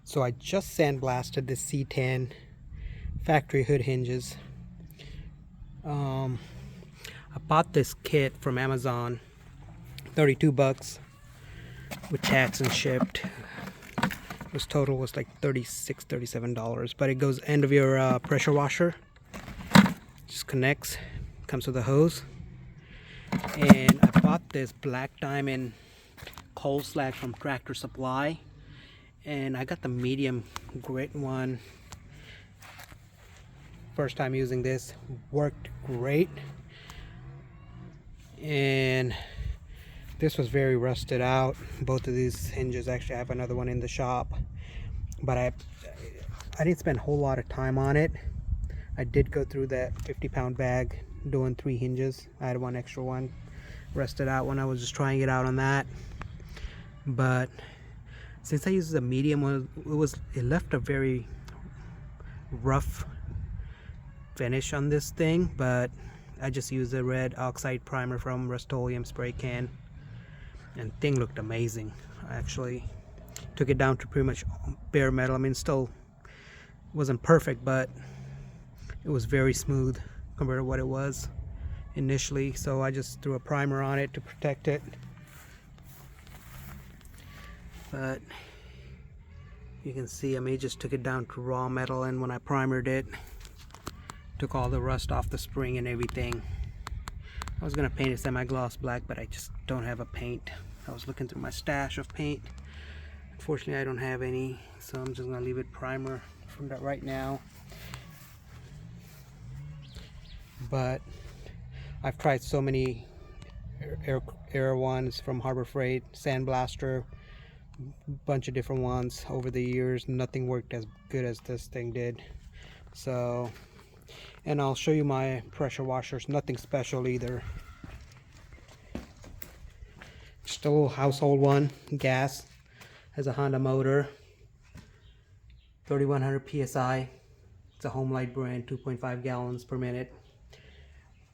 So I just sandblasted the C10 factory hood hinges. I bought this kit from Amazon, 32 bucks with tax and shipped. This total was like $37, but it goes end of your pressure washer. Just connects, comes with a hose. And I bought this black diamond cold slag from Tractor Supply, and I got the medium grit one. First time using this, worked great. And this was very rusted out. Both of these hinges, actually I have another one in the shop, but I didn't spend a whole lot of time on it. I did go through that 50-pound bag doing 3 hinges. I had one extra one rusted out when I was just trying it out on that. But since I used the medium one, it left a very rough finish on this thing. But I just used a red oxide primer from Rust-Oleum spray can, and thing looked amazing. I actually took it down to pretty much bare metal. I mean, still wasn't perfect, but it was very smooth compared to what it was initially. So I just threw a primer on it to protect it. But you can see, I mean, it just took it down to raw metal, and when I primered it, took all the rust off the spring and everything. I was gonna paint it semi-gloss black, but I just don't have a paint. I was looking through my stash of paint. Unfortunately, I don't have any, so I'm just gonna leave it primer from that right now. But I've tried so many air ones from Harbor Freight, Sandblaster, bunch of different ones over the years. Nothing worked as good as this thing did. So, and I'll show you my pressure washers. Nothing special either. Just a little household one, gas. Has a Honda motor, 3100 psi. It's a Homelight brand, 2.5 gallons per minute.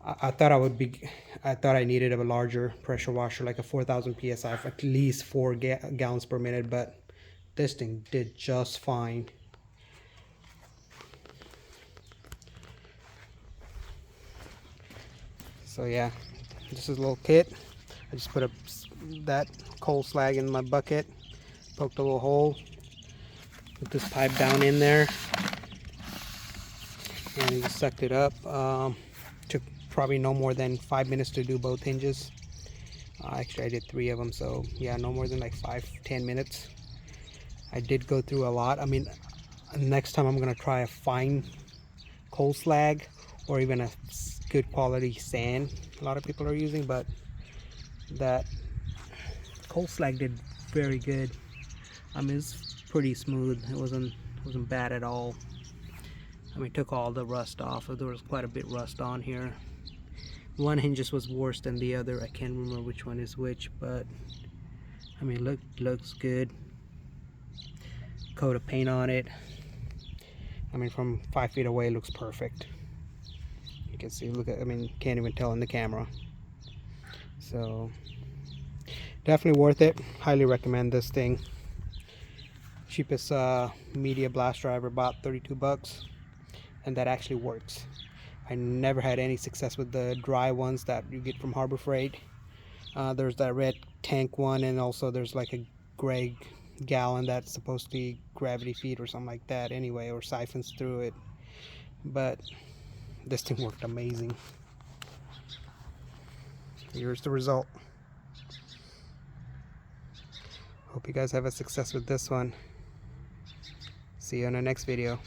I thought I needed a larger pressure washer, like a 4000 psi, for at least 4 gallons per minute, but this thing did just fine. So yeah, this is a little kit. I just put that cold slag in my bucket, poked a little hole, put this pipe down in there, and he sucked it up. Took probably no more than 5 minutes to do both hinges. Actually, I did 3 of them, so yeah, no more than like 5-10 minutes. I did go through a lot. I mean, next time I'm gonna try a fine cold slag or even a good quality sand a lot of people are using, but that cold slag did very good. I mean, it's pretty smooth. It wasn't bad at all. I mean, took all the rust off. There was quite a bit rust on here. One hinge just was worse than the other. I can't remember which one is which, but I mean, looks good. Coat of paint on it. I mean, from 5 feet away, it looks perfect. You can see, look at, I mean, can't even tell in the camera. So definitely worth it. Highly recommend this thing. Cheapest media blaster I ever bought, 32 bucks, and that actually works. I never had any success with the dry ones that you get from Harbor Freight. There's that red tank one, and also there's like a gray gallon that's supposed to be gravity feed or something like that anyway, or siphons through it. But this thing worked amazing. Here's the result. Hope you guys have a success with this one. See you in the next video.